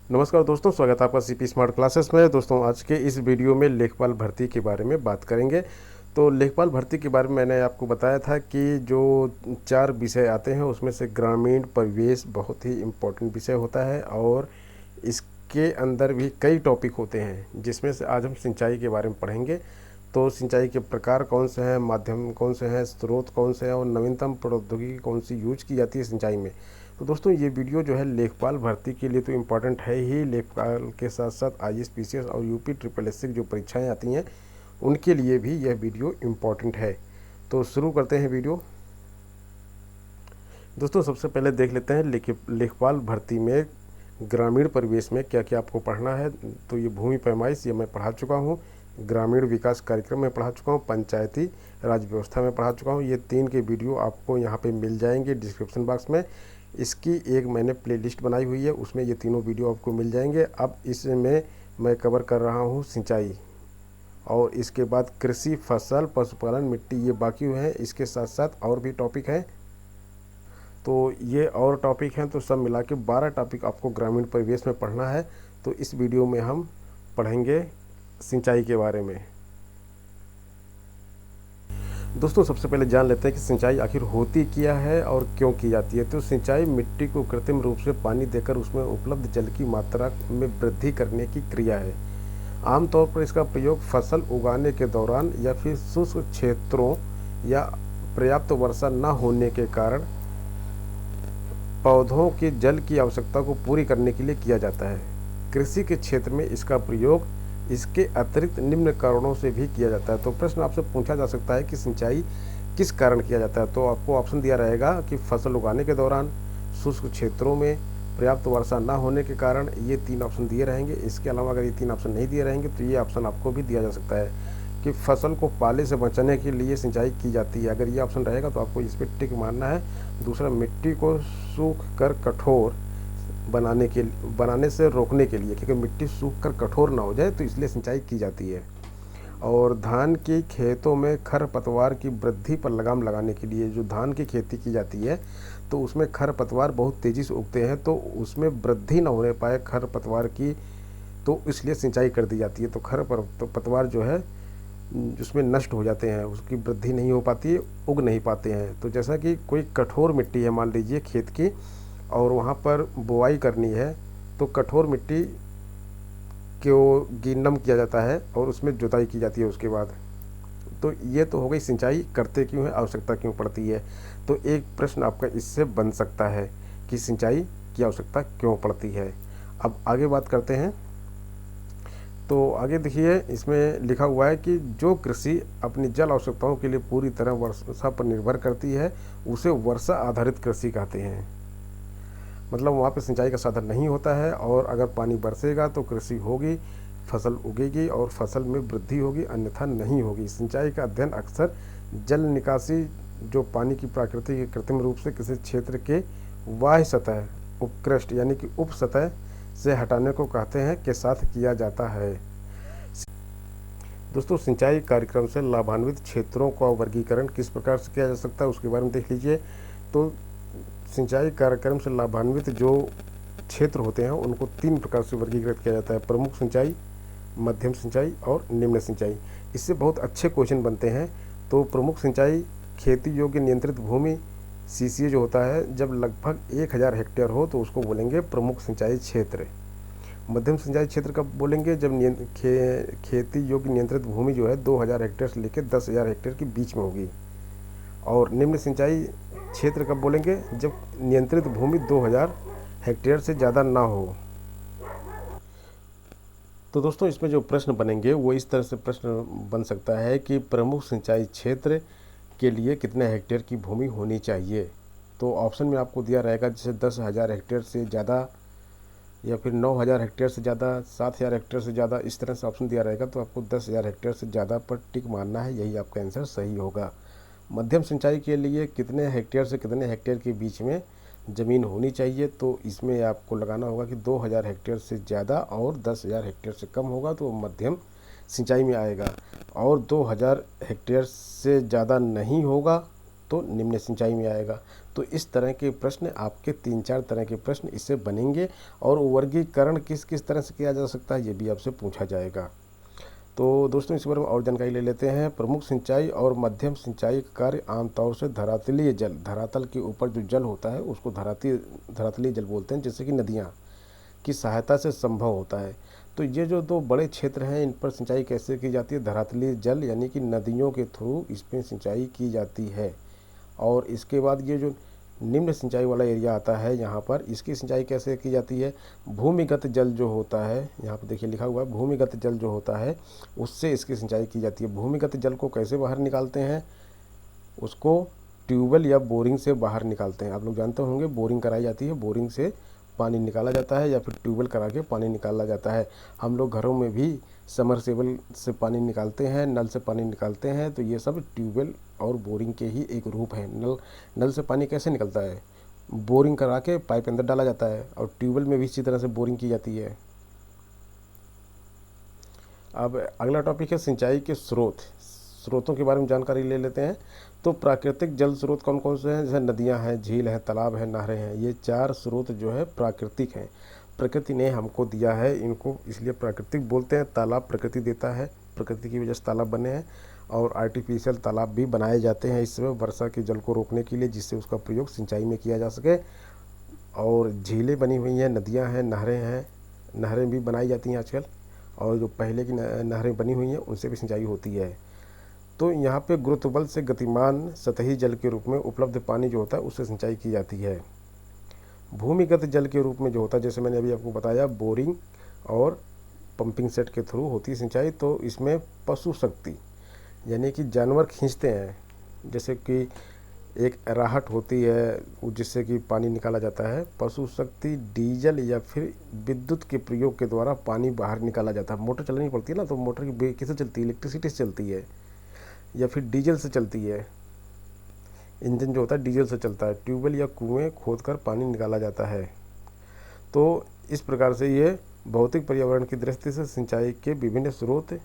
नमस्कार दोस्तों, स्वागत है आपका सीपी स्मार्ट क्लासेस में। दोस्तों, आज के इस वीडियो में लेखपाल भर्ती के बारे में बात करेंगे। तो लेखपाल भर्ती के बारे में मैंने आपको बताया था कि जो 4 विषय आते हैं उसमें से ग्रामीण परिवेश बहुत ही इम्पोर्टेंट विषय होता है और इसके अंदर भी कई टॉपिक होते हैं, जिसमें से आज हम सिंचाई के बारे में पढ़ेंगे। तो सिंचाई के प्रकार कौन से हैं, माध्यम कौन से हैं, स्रोत कौन से हैं और नवीनतम प्रौद्योगिकी कौन सी यूज की जाती है सिंचाई में। तो दोस्तों, ये वीडियो जो है लेखपाल भर्ती के लिए तो इम्पॉर्टेंट है ही, लेखपाल के साथ साथ आईएएस, पीसीएस और यूपी ट्रिपल एस की जो परीक्षाएं आती हैं उनके लिए भी यह वीडियो इम्पॉर्टेंट है। तो शुरू करते हैं वीडियो। दोस्तों, सबसे पहले देख लेते हैं लेखपाल भर्ती में ग्रामीण परिवेश में क्या क्या आपको पढ़ना है। तो ये भूमि पैमाइश ये मैं पढ़ा चुका हूँ, ग्रामीण विकास कार्यक्रम में पढ़ा चुका हूँ, पंचायती राज व्यवस्था में पढ़ा चुका हूँ। ये 3 के वीडियो आपको यहाँ पे मिल जाएंगे डिस्क्रिप्शन बॉक्स में। इसकी एक मैंने प्लेलिस्ट बनाई हुई है, उसमें ये तीनों वीडियो आपको मिल जाएंगे। अब इसमें मैं कवर कर रहा हूँ सिंचाई, और इसके बाद कृषि, फसल, पशुपालन, मिट्टी, ये बाकी हुए हैं। इसके साथ साथ और भी टॉपिक हैं, तो ये और टॉपिक हैं, तो सब मिला के 12 टॉपिक आपको ग्रामीण परिवेश में पढ़ना है। तो इस वीडियो में हम पढ़ेंगे सिंचाई के बारे में। दोस्तों, सबसे पहले जान लेते हैं कि सिंचाई आखिर होती क्या है और क्यों की जाती है। तो सिंचाई मिट्टी को कृत्रिम रूप से पानी देकर उसमें उपलब्ध जल की मात्रा में वृद्धि करने की क्रिया है। आमतौर पर इसका प्रयोग फसल उगाने के दौरान या फिर शुष्क क्षेत्रों या पर्याप्त वर्षा न होने के कारण पौधों के जल की आवश्यकता को पूरी करने के लिए किया जाता है। कृषि के क्षेत्र में इसका प्रयोग इसके अतिरिक्त निम्न कारणों से भी किया जाता है। तो प्रश्न आपसे पूछा जा सकता है कि सिंचाई किस कारण किया जाता है। तो आपको ऑप्शन दिया रहेगा कि फसल उगाने के दौरान, शुष्क क्षेत्रों में, पर्याप्त वर्षा न होने के कारण। ये 3 ऑप्शन दिए रहेंगे। इसके अलावा अगर ये 3 ऑप्शन नहीं दिए रहेंगे तो ये ऑप्शन आपको भी दिया जा सकता है कि फसल को पाले से बचाने के लिए सिंचाई की जाती है। अगर ये ऑप्शन रहेगा तो आपको इस पर टिक मारना है। दूसरा, मिट्टी को सूख कर कठोर बनाने से रोकने के लिए, क्योंकि मिट्टी सूख कर कठोर ना हो जाए तो इसलिए सिंचाई की जाती है। और धान के खेतों में खरपतवार की वृद्धि पर लगाम लगाने के लिए, जो धान की खेती की जाती है तो उसमें खरपतवार बहुत तेज़ी से उगते हैं, तो उसमें वृद्धि ना होने पाए खरपतवार की, तो इसलिए सिंचाई कर दी जाती है। तो खरपतवार जो है उसमें नष्ट हो जाते हैं, उसकी वृद्धि नहीं हो पाती है, उग नहीं पाते हैं। तो जैसा कि कोई कठोर मिट्टी है मान लीजिए खेत की, और वहाँ पर बुआई करनी है, तो कठोर मिट्टी को गिन्नम किया जाता है और उसमें जुताई की जाती है उसके बाद। तो ये तो हो गई सिंचाई करते क्यों है, आवश्यकता क्यों पड़ती है। तो एक प्रश्न आपका इससे बन सकता है कि सिंचाई की आवश्यकता क्यों पड़ती है। अब आगे बात करते हैं। तो आगे देखिए, इसमें लिखा हुआ है कि जो कृषि अपनी जल आवश्यकताओं के लिए पूरी तरह वर्षा पर निर्भर करती है उसे वर्षा आधारित कृषि कहते हैं। मतलब वहाँ पे सिंचाई का साधन नहीं होता है, और अगर पानी बरसेगा तो कृषि होगी, फसल उगेगी और फसल में वृद्धि होगी, अन्यथा नहीं होगी। सिंचाई का अध्ययन अक्सर जल निकासी, जो पानी की प्राकृतिक कृत्रिम रूप से किसी क्षेत्र के बाह्य सतह, उपकृष्ट यानी कि उप सतह से हटाने को कहते हैं, के साथ किया जाता है। दोस्तों, सिंचाई कार्यक्रम से लाभान्वित क्षेत्रों का वर्गीकरण किस प्रकार से किया जा सकता है उसके बारे में देख लीजिए। तो सिंचाई कार्यक्रम से लाभान्वित जो क्षेत्र होते हैं उनको 3 प्रकार से वर्गीकृत किया जाता है: प्रमुख सिंचाई, मध्यम सिंचाई और निम्न सिंचाई। इससे बहुत अच्छे क्वेश्चन बनते हैं। तो प्रमुख सिंचाई खेती योग्य नियंत्रित भूमि, सीसीए जो होता है, जब लगभग 1000 हेक्टेयर हो तो उसको बोलेंगे प्रमुख सिंचाई क्षेत्र। मध्यम सिंचाई क्षेत्र कब बोलेंगे, जब खेती योग्य नियंत्रित भूमि जो है 2000 हेक्टेयर से लेकर 10,000 हेक्टेयर के बीच में होगी। और निम्न सिंचाई क्षेत्र कब बोलेंगे, जब नियंत्रित भूमि 2000 हेक्टेयर से ज़्यादा ना हो। तो दोस्तों, इसमें जो प्रश्न बनेंगे वो इस तरह से प्रश्न बन सकता है कि प्रमुख सिंचाई क्षेत्र के लिए कितने हेक्टेयर की भूमि होनी चाहिए। तो ऑप्शन में आपको दिया रहेगा जैसे 10,000 हेक्टेयर से ज़्यादा, या फिर 9,000 हेक्टेयर से ज़्यादा, 7,000 हेक्टेयर से ज़्यादा, इस तरह से ऑप्शन दिया रहेगा। तो आपको 10,000 हेक्टेयर से ज़्यादा पर टिक मारना है, यही आपका आंसर सही होगा। मध्यम सिंचाई के लिए कितने हेक्टेयर से कितने हेक्टेयर के बीच में ज़मीन होनी चाहिए, तो इसमें आपको लगाना होगा कि 2000 हेक्टेयर से ज़्यादा और 10,000 हेक्टेयर से कम होगा तो मध्यम सिंचाई में आएगा, और 2000 हेक्टेयर से ज़्यादा नहीं होगा तो निम्न सिंचाई में आएगा। तो इस तरह के प्रश्न आपके 3-4 तरह के प्रश्न इससे बनेंगे और वर्गीकरण किस किस तरह से किया जा सकता है ये भी आपसे पूछा जाएगा। तो दोस्तों इस बारे में और जानकारी ले लेते हैं। प्रमुख सिंचाई और मध्यम सिंचाई का कार्य आमतौर से धरातलीय जल, धरातल के ऊपर जो जल होता है उसको धरातलीय जल बोलते हैं, जैसे कि नदियाँ की सहायता से संभव होता है। तो ये जो 2 बड़े क्षेत्र हैं इन पर सिंचाई कैसे की जाती है? धरातलीय जल यानी कि नदियों के थ्रू इस पर सिंचाई की जाती है। और इसके बाद ये जो निम्न सिंचाई वाला एरिया आता है यहाँ पर, इसकी सिंचाई कैसे की जाती है? भूमिगत जल जो होता है, यहाँ पर देखिए लिखा हुआ है भूमिगत जल जो होता है उससे इसकी सिंचाई की जाती है। भूमिगत जल को कैसे बाहर निकालते हैं? उसको ट्यूबवेल या बोरिंग से बाहर निकालते हैं। आप लोग जानते होंगे बोरिंग कराई जाती है, बोरिंग से पानी निकाला जाता है या फिर ट्यूबवेल करा के पानी निकाला जाता है। हम लोग घरों में भी समरसेबल से पानी निकालते हैं, नल से पानी निकालते हैं, तो ये सब ट्यूबवेल और बोरिंग के ही एक रूप है। नल से पानी कैसे निकलता है? बोरिंग करा के पाइप अंदर डाला जाता है और ट्यूबवेल में भी इसी तरह से बोरिंग की जाती है। अब अगला टॉपिक है सिंचाई के स्रोतों के बारे में जानकारी ले लेते हैं। तो प्राकृतिक जल स्रोत कौन कौन से हैं? जैसे नदियां हैं, झील हैं, तालाब हैं, नहरें हैं। ये 4 स्रोत जो है प्राकृतिक हैं, प्रकृति ने हमको दिया है, इनको इसलिए प्राकृतिक बोलते हैं। तालाब प्रकृति देता है, प्रकृति की वजह से तालाब बने हैं। और आर्टिफिशियल तालाब भी बनाए जाते हैं इस समय वर्षा के जल को रोकने के लिए, जिससे उसका प्रयोग सिंचाई में किया जा सके। और झीलें बनी हुई हैं, नदियाँ हैं, नहरें हैं, नहरें भी बनाई जाती हैं आजकल। और जो पहले की नहरें बनी हुई हैं उनसे भी सिंचाई होती है। तो यहाँ पे गुरुत्व से गतिमान सतही जल के रूप में उपलब्ध पानी जो होता है उससे सिंचाई की जाती है। भूमिगत जल के रूप में जो होता है, जैसे मैंने अभी आपको बताया, बोरिंग और पंपिंग सेट के थ्रू होती है सिंचाई। तो इसमें पशु शक्ति यानी कि जानवर खींचते हैं, जैसे कि एक राहट होती है जिससे कि पानी निकाला जाता है। पशु शक्ति डीजल या फिर विद्युत के प्रयोग के द्वारा पानी बाहर निकाला जाता है। मोटर चलानी पड़ती है ना, तो मोटर की किससे चलती है? इलेक्ट्रिसिटी से चलती है या फिर डीजल से चलती है। इंजन जो होता है डीजल से चलता है। ट्यूबवेल या कुएं खोदकर पानी निकाला जाता है। तो इस प्रकार से ये भौतिक पर्यावरण की दृष्टि से सिंचाई के विभिन्न स्रोत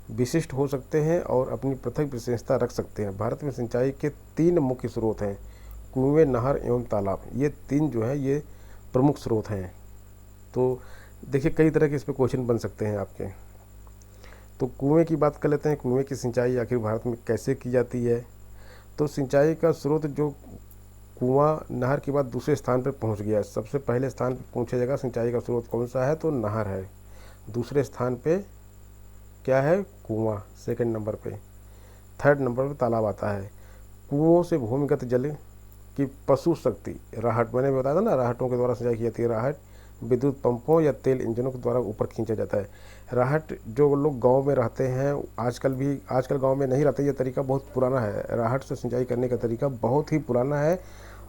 विशिष्ट हो सकते हैं और अपनी पृथक विशेषता रख सकते हैं। भारत में सिंचाई के 3 मुख्य स्रोत हैं, कुएं, नहर एवं तालाब। ये 3 जो है ये प्रमुख स्रोत हैं। तो देखिए कई तरह के इस पर क्वेश्चन बन सकते हैं आपके। तो कुएं की बात कर लेते हैं। कुएं की सिंचाई आखिर भारत में कैसे की जाती है? तो सिंचाई का स्रोत जो कुआं नहर के बाद दूसरे स्थान पर पहुंच गया। सबसे पहले स्थान पर पूछा जाएगा सिंचाई का स्रोत कौन सा है, तो नहर है। दूसरे स्थान पे क्या है? कुआं, सेकंड नंबर पे। थर्ड नंबर पे तालाब आता है। कुओं से भूमिगत जल की पशु शक्ति, राहट, मैंने बताया था ना, राहटों के द्वारा सिंचाई की जाती है। राहट विद्युत पंपों या तेल इंजनों के द्वारा ऊपर खींचा जाता है। राहट जो लोग गांव में रहते हैं, आजकल गांव में नहीं रहते, ये तरीका बहुत पुराना है। राहट से सिंचाई करने का तरीका बहुत ही पुराना है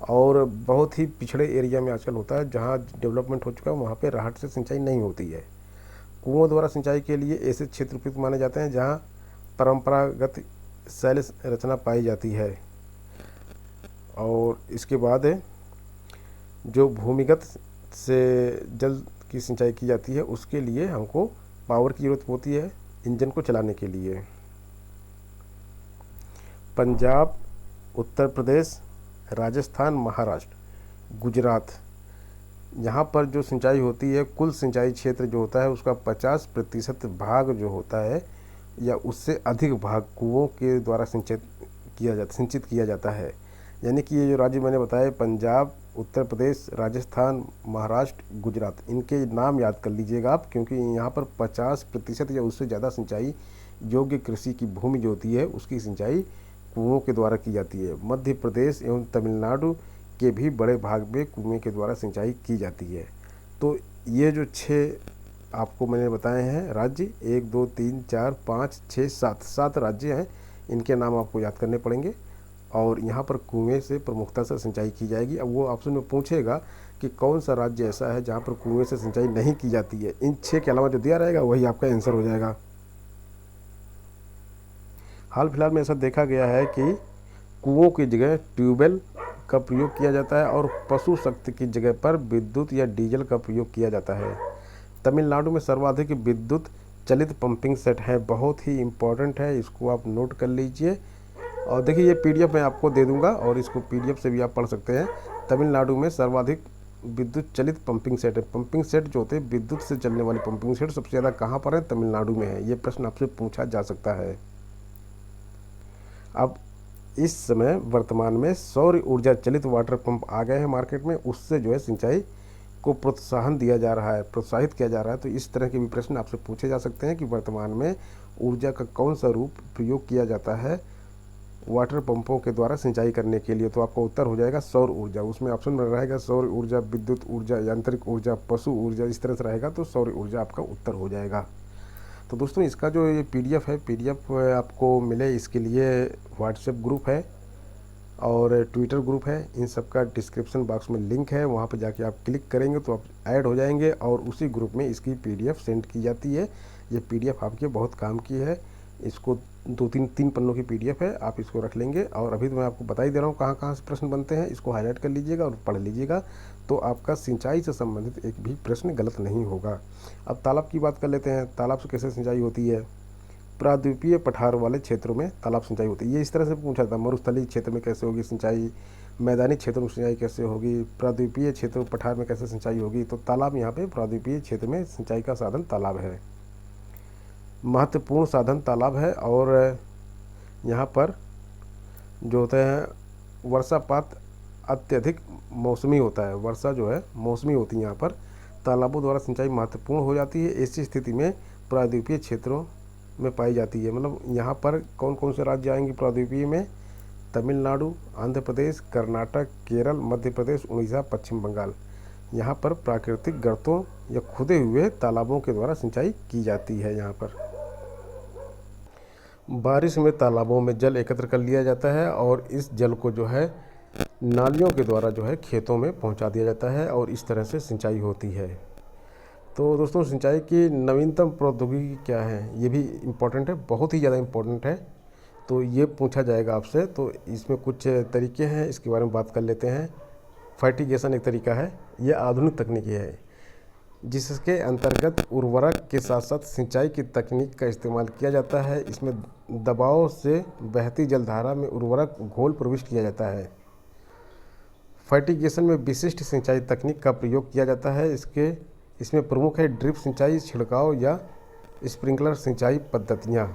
और बहुत ही पिछड़े एरिया में आजकल होता है। जहाँ डेवलपमेंट हो चुका है वहाँ पे राहट से सिंचाई नहीं होती है। कुओं द्वारा सिंचाई के लिए ऐसे क्षेत्र उपयुक्त माने जाते हैं जहाँ परंपरागत शैल रचना पाई जाती है। और इसके बाद जो भूमिगत से जल की सिंचाई की जाती है उसके लिए हमको पावर की ज़रूरत होती है इंजन को चलाने के लिए। पंजाब, उत्तर प्रदेश, राजस्थान, महाराष्ट्र, गुजरात, यहाँ पर जो सिंचाई होती है, कुल सिंचाई क्षेत्र जो होता है उसका 50% भाग जो होता है या उससे अधिक भाग कुओं के द्वारा सिंचित किया जाता है। यानी कि ये जो राज्य मैंने बताए, पंजाब, उत्तर प्रदेश, राजस्थान, महाराष्ट्र, गुजरात, इनके नाम याद कर लीजिएगा आप, क्योंकि यहाँ पर 50% या उससे ज़्यादा सिंचाई योग्य कृषि की भूमि जो होती है उसकी सिंचाई कुओं के द्वारा की जाती है। मध्य प्रदेश एवं तमिलनाडु के भी बड़े भाग में कुएं के द्वारा सिंचाई की जाती है। तो ये जो 6 आपको मैंने बताए हैं राज्य, 1 2 3 4 5 6 7 राज्य हैं, इनके नाम आपको याद करने पड़ेंगे। और यहाँ पर कुएं से प्रमुखता से सिंचाई की जाएगी। अब वो ऑप्शन में पूछेगा कि कौन सा राज्य ऐसा है जहाँ पर कुएं से सिंचाई नहीं की जाती है। इन 6 के अलावा जो दिया रहेगा वही आपका आंसर हो जाएगा। हाल फिलहाल में ऐसा देखा गया है कि कुओं की जगह ट्यूबवेल का प्रयोग किया जाता है और पशु शक्ति की जगह पर विद्युत या डीजल का प्रयोग किया जाता है। तमिलनाडु में सर्वाधिक विद्युत चलित पंपिंग सेट है, बहुत ही इम्पोर्टेंट है, इसको आप नोट कर लीजिए। और देखिए ये पीडीएफ मैं आपको दे दूंगा और इसको पीडीएफ से भी आप पढ़ सकते हैं। तमिलनाडु में सर्वाधिक विद्युत चलित पंपिंग सेट है। पंपिंग सेट जो होते हैं विद्युत से चलने वाली पंपिंग सेट सबसे ज़्यादा कहाँ पर है? तमिलनाडु में है। ये प्रश्न आपसे पूछा जा सकता है। अब इस समय वर्तमान में सौर ऊर्जा चलित वाटर पंप आ गए हैं मार्केट में, उससे जो है सिंचाई को प्रोत्साहन दिया जा रहा है, प्रोत्साहित किया जा रहा है। तो इस तरह के भी प्रश्न आपसे पूछे जा सकते हैं कि वर्तमान में ऊर्जा का कौन सा रूप प्रयोग किया जाता है वाटर पंपों के द्वारा सिंचाई करने के लिए। तो आपका उत्तर हो जाएगा सौर ऊर्जा। उसमें ऑप्शन में रहेगा सौर ऊर्जा, विद्युत ऊर्जा, यांत्रिक ऊर्जा, पशु ऊर्जा, इस तरह से रहेगा। तो सौर ऊर्जा आपका उत्तर हो जाएगा। तो दोस्तों इसका जो ये पीडीएफ है, पीडीएफ आपको मिले इसके लिए व्हाट्सएप ग्रुप है और ट्विटर ग्रुप है। इन सब का डिस्क्रिप्शन बॉक्स में लिंक है, वहाँ पर जाके आप क्लिक करेंगे तो आप ऐड हो जाएंगे और उसी ग्रुप में इसकी पीडीएफ सेंड की जाती है। ये पीडीएफ आपके बहुत काम की है। इसको तीन पन्नों की पीडीएफ है, आप इसको रख लेंगे। और अभी तो मैं आपको बता ही दे रहा हूँ कहाँ कहाँ से प्रश्न बनते हैं। इसको हाईलाइट कर लीजिएगा और पढ़ लीजिएगा, तो आपका सिंचाई से संबंधित एक भी प्रश्न गलत नहीं होगा। अब तालाब की बात कर लेते हैं। तालाब से कैसे सिंचाई होती है? प्राद्वीपीय पठार वाले क्षेत्रों में तालाब सिंचाई होती है। ये इस तरह से पूछा था, मरुस्थलीय क्षेत्र में कैसे होगी सिंचाई, मैदानी क्षेत्रों में सिंचाई कैसे होगी, प्राद्वीपीय क्षेत्र पठार में कैसे सिंचाई होगी। तो तालाब यहाँ पे प्राद्वीपीय क्षेत्र में सिंचाई का साधन तालाब है, महत्वपूर्ण साधन तालाब है। और यहाँ पर जो होता है वर्षापात अत्यधिक मौसमी होता है, वर्षा जो है मौसमी होती है। यहाँ पर तालाबों द्वारा सिंचाई महत्वपूर्ण हो जाती है। ऐसी स्थिति में प्राद्वीपीय क्षेत्रों में पाई जाती है। मतलब यहाँ पर कौन कौन से राज्य आएंगे प्राद्वीपीय में? तमिलनाडु, आंध्र प्रदेश, कर्नाटक, केरल, मध्य प्रदेश, उड़ीसा, पश्चिम बंगाल। यहाँ पर प्राकृतिक गर्तों या खुदे हुए तालाबों के द्वारा सिंचाई की जाती है। यहाँ पर बारिश में तालाबों में जल एकत्र कर लिया जाता है और इस जल को जो है नालियों के द्वारा जो है खेतों में पहुँचा दिया जाता है और इस तरह से सिंचाई होती है। तो दोस्तों सिंचाई की नवीनतम प्रौद्योगिकी क्या है? ये भी इम्पोर्टेंट है, बहुत ही ज़्यादा इम्पोर्टेंट है। तो ये पूछा जाएगा आपसे। तो इसमें कुछ तरीके हैं, इसके बारे में बात कर लेते हैं। फर्टिगेशन एक तरीका है, ये आधुनिक तकनीकी है जिसके अंतर्गत उर्वरक के साथ साथ सिंचाई की तकनीक का इस्तेमाल किया जाता है। इसमें दबाव से बहती जलधारा में उर्वरक घोल प्रविष्ट किया जाता है। फर्टिगेशन में विशिष्ट सिंचाई तकनीक का प्रयोग किया जाता है। इसमें प्रमुख है ड्रिप सिंचाई, छिड़काव या स्प्रिंकलर सिंचाई पद्धतियाँ।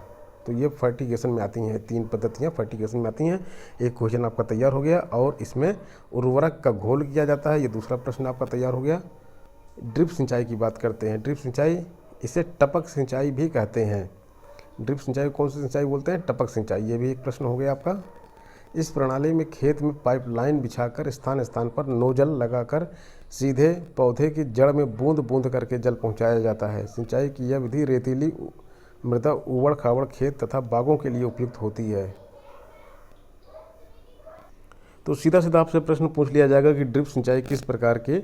तो ये फर्टिगेशन में आती हैं, 3 पद्धतियाँ फर्टिगेशन में आती हैं। एक क्वेश्चन आपका तैयार हो गया। और इसमें उर्वरक का घोल किया जाता है, ये दूसरा प्रश्न आपका तैयार हो गया। ड्रिप सिंचाई की बात करते हैं। ड्रिप सिंचाई, इसे टपक सिंचाई भी कहते हैं। ड्रिप सिंचाई कौन सी सिंचाई बोलते हैं? टपक सिंचाई। ये भी एक प्रश्न हो गया आपका। इस प्रणाली में खेत में पाइपलाइन बिछाकर स्थान स्थान पर नोजल लगाकर सीधे पौधे की जड़ में बूंद बूंद करके जल पहुंचाया जाता है। सिंचाई की यह विधि रेतीली मृदा, ऊबड़ खाबड़ खेत तथा बागों के लिए उपयुक्त होती है। तो सीधा सीधा आपसे प्रश्न पूछ लिया जाएगा कि ड्रिप सिंचाई किस प्रकार के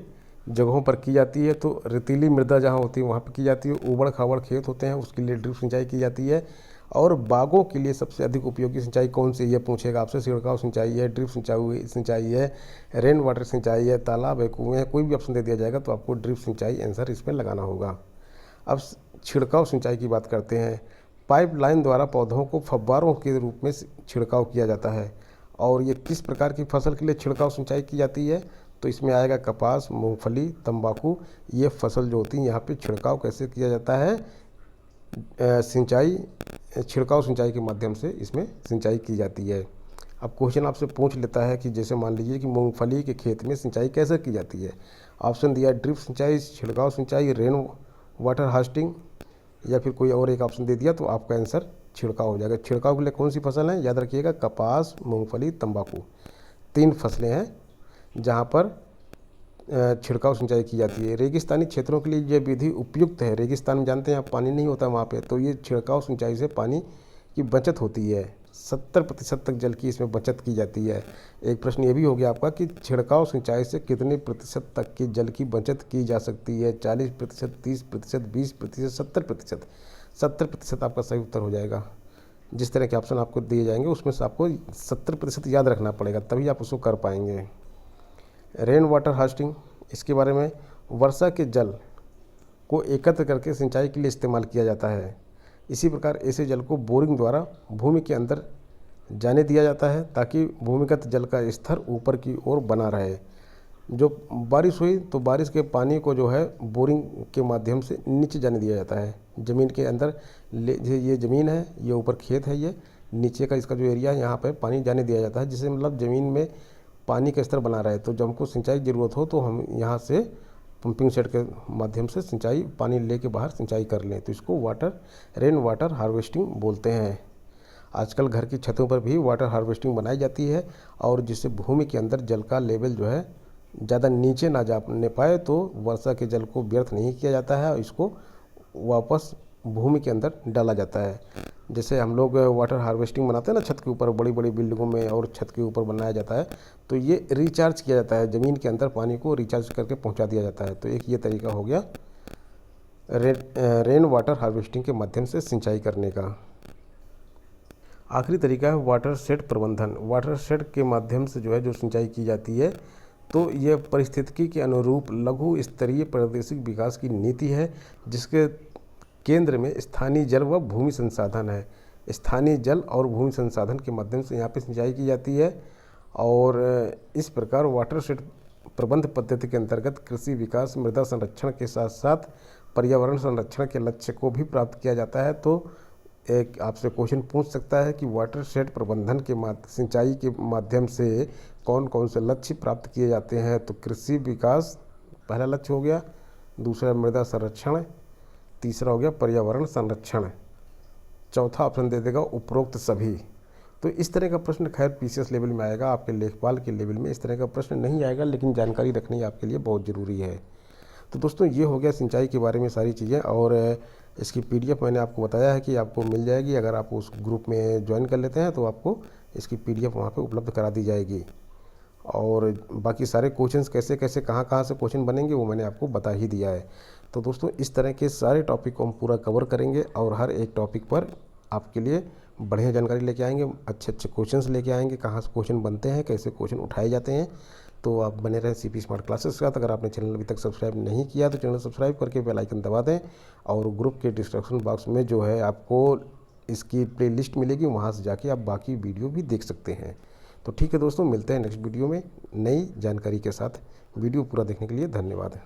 जगहों पर की जाती है? तो रेतीली मृदा जहाँ होती है वहाँ पर की जाती है। ऊबड़ खाबड़ खेत होते हैं उसके लिए ड्रिप सिंचाई की जाती है। और बागों के लिए सबसे अधिक उपयोगी सिंचाई कौन सी है पूछेगा आपसे। छिड़काव सिंचाई है, ड्रिप सिंचाई है, रेन वाटर सिंचाई है, तालाब है, कुएँ है, कोई भी ऑप्शन दे दिया जाएगा तो आपको ड्रिप सिंचाई आंसर इसमें लगाना होगा। अब छिड़काव सिंचाई की बात करते हैं। पाइपलाइन द्वारा पौधों को फव्वारों के रूप में छिड़काव किया जाता है। और ये किस प्रकार की फसल के लिए छिड़काव सिंचाई की जाती है? तो इसमें आएगा कपास, मूंगफली, तंबाकू। ये फसल जो होती है यहाँ पे छिड़काव कैसे किया जाता है? छिड़काव सिंचाई के माध्यम से इसमें सिंचाई की जाती है। अब क्वेश्चन आपसे पूछ लेता है कि जैसे मान लीजिए कि मूंगफली के खेत में सिंचाई कैसे की जाती है। ऑप्शन दिया ड्रिप सिंचाई, छिड़काव सिंचाई, रेन वाटर हार्वेस्टिंग या फिर कोई और एक ऑप्शन दे दिया तो आपका आंसर छिड़काव हो जाएगा। छिड़काव के लिए कौन सी फसल है? याद रखिएगा कपास, मूंगफली, तंबाकू, 3 फसलें हैं जहाँ पर छिड़काव सिंचाई की जाती है। रेगिस्तानी क्षेत्रों के लिए ये विधि उपयुक्त है। रेगिस्तान में जानते हैं आप पानी नहीं होता वहाँ पे, तो ये छिड़काव सिंचाई से पानी की बचत होती है। 70% तक जल की इसमें बचत की जाती है। एक प्रश्न ये भी हो गया आपका कि छिड़काव सिंचाई से कितने प्रतिशत तक की जल की बचत की जा सकती है? 40%, 30%, 20%, 70%। 70% आपका सही उत्तर हो जाएगा। जिस तरह के ऑप्शन आपको दिए जाएंगे उसमें से आपको 70% याद रखना पड़ेगा, तभी आप उसको कर पाएंगे। रेन वाटर हार्वेस्टिंग, इसके बारे में, वर्षा के जल को एकत्र करके सिंचाई के लिए इस्तेमाल किया जाता है। इसी प्रकार ऐसे जल को बोरिंग द्वारा भूमि के अंदर जाने दिया जाता है ताकि भूमिगत जल का स्तर ऊपर की ओर बना रहे। जो बारिश हुई तो बारिश के पानी को जो है बोरिंग के माध्यम से नीचे जाने दिया जाता है ज़मीन के अंदर। ये ज़मीन है, ये ऊपर खेत है, ये नीचे का इसका जो एरिया है यहाँ पर पानी जाने दिया जाता है, जिससे मतलब ज़मीन में पानी का स्तर बना रहे। तो जब हमको सिंचाई की ज़रूरत हो तो हम यहाँ से पंपिंग सेट के माध्यम से सिंचाई पानी लेके बाहर सिंचाई कर लें, तो इसको रेन वाटर हार्वेस्टिंग बोलते हैं। आजकल घर की छतों पर भी वाटर हार्वेस्टिंग बनाई जाती है, और जिससे भूमि के अंदर जल का लेवल जो है ज़्यादा नीचे ना जाने पाए, तो वर्षा के जल को व्यर्थ नहीं किया जाता है और इसको वापस भूमि के अंदर डाला जाता है। जैसे हम लोग वाटर हार्वेस्टिंग बनाते हैं ना छत के ऊपर, बड़ी बड़ी बिल्डिंगों में और छत के ऊपर बनाया जाता है, तो ये रिचार्ज किया जाता है, ज़मीन के अंदर पानी को रिचार्ज करके पहुंचा दिया जाता है। तो एक ये तरीका हो गया रेन वाटर हार्वेस्टिंग के माध्यम से सिंचाई करने का। आखिरी तरीका है वाटर शेड प्रबंधन। वाटर शेड के माध्यम से जो है जो सिंचाई की जाती है, तो यह परिस्थितिकी के अनुरूप लघु स्तरीय प्रादेशिक विकास की नीति है, जिसके केंद्र में स्थानीय जल व भूमि संसाधन है। स्थानीय जल और भूमि संसाधन के माध्यम से यहाँ पे सिंचाई की जाती है, और इस प्रकार वाटर शेड प्रबंध पद्धति के अंतर्गत कृषि विकास, मृदा संरक्षण के साथ साथ पर्यावरण संरक्षण के लक्ष्य को भी प्राप्त किया जाता है। तो एक आपसे क्वेश्चन पूछ सकता है कि वाटर शेड प्रबंधन के सिंचाई के माध्यम से कौन कौन से लक्ष्य प्राप्त किए जाते हैं। तो कृषि विकास पहला लक्ष्य हो गया, दूसरा मृदा संरक्षण, तीसरा हो गया पर्यावरण संरक्षण, चौथा ऑप्शन दे देगा उपरोक्त सभी। तो इस तरह का प्रश्न खैर पीसीएस लेवल में आएगा, आपके लेखपाल के लेवल में इस तरह का प्रश्न नहीं आएगा, लेकिन जानकारी रखनी आपके लिए बहुत ज़रूरी है। तो दोस्तों ये हो गया सिंचाई के बारे में सारी चीज़ें, और इसकी पीडीएफ मैंने आपको बताया है कि आपको मिल जाएगी। अगर आप उस ग्रुप में ज्वाइन कर लेते हैं तो आपको इसकी पीडीएफ वहाँ पे उपलब्ध करा दी जाएगी। और बाकी सारे क्वेश्चंस कैसे कैसे कहाँ से क्वेश्चन बनेंगे वो मैंने आपको बता ही दिया है। तो दोस्तों इस तरह के सारे टॉपिक को हम पूरा कवर करेंगे, और हर एक टॉपिक पर आपके लिए बढ़िया जानकारी लेके आएंगे, अच्छे अच्छे क्वेश्चंस लेके आएंगे, कहाँ से क्वेश्चन बनते हैं, कैसे क्वेश्चन उठाए जाते हैं। तो आप बने रहें सीपी स्मार्ट क्लासेस के साथ। अगर आपने चैनल अभी तक सब्सक्राइब नहीं किया तो चैनल सब्सक्राइब करके बेल आइकन दबा दें, और ग्रुप के डिस्क्रिप्शन बॉक्स में जो है आपको इसकी प्लेलिस्ट मिलेगी, वहाँ से जाके आप बाकी वीडियो भी देख सकते हैं। तो ठीक है दोस्तों, मिलते हैं नेक्स्ट वीडियो में नई जानकारी के साथ। वीडियो पूरा देखने के लिए धन्यवाद।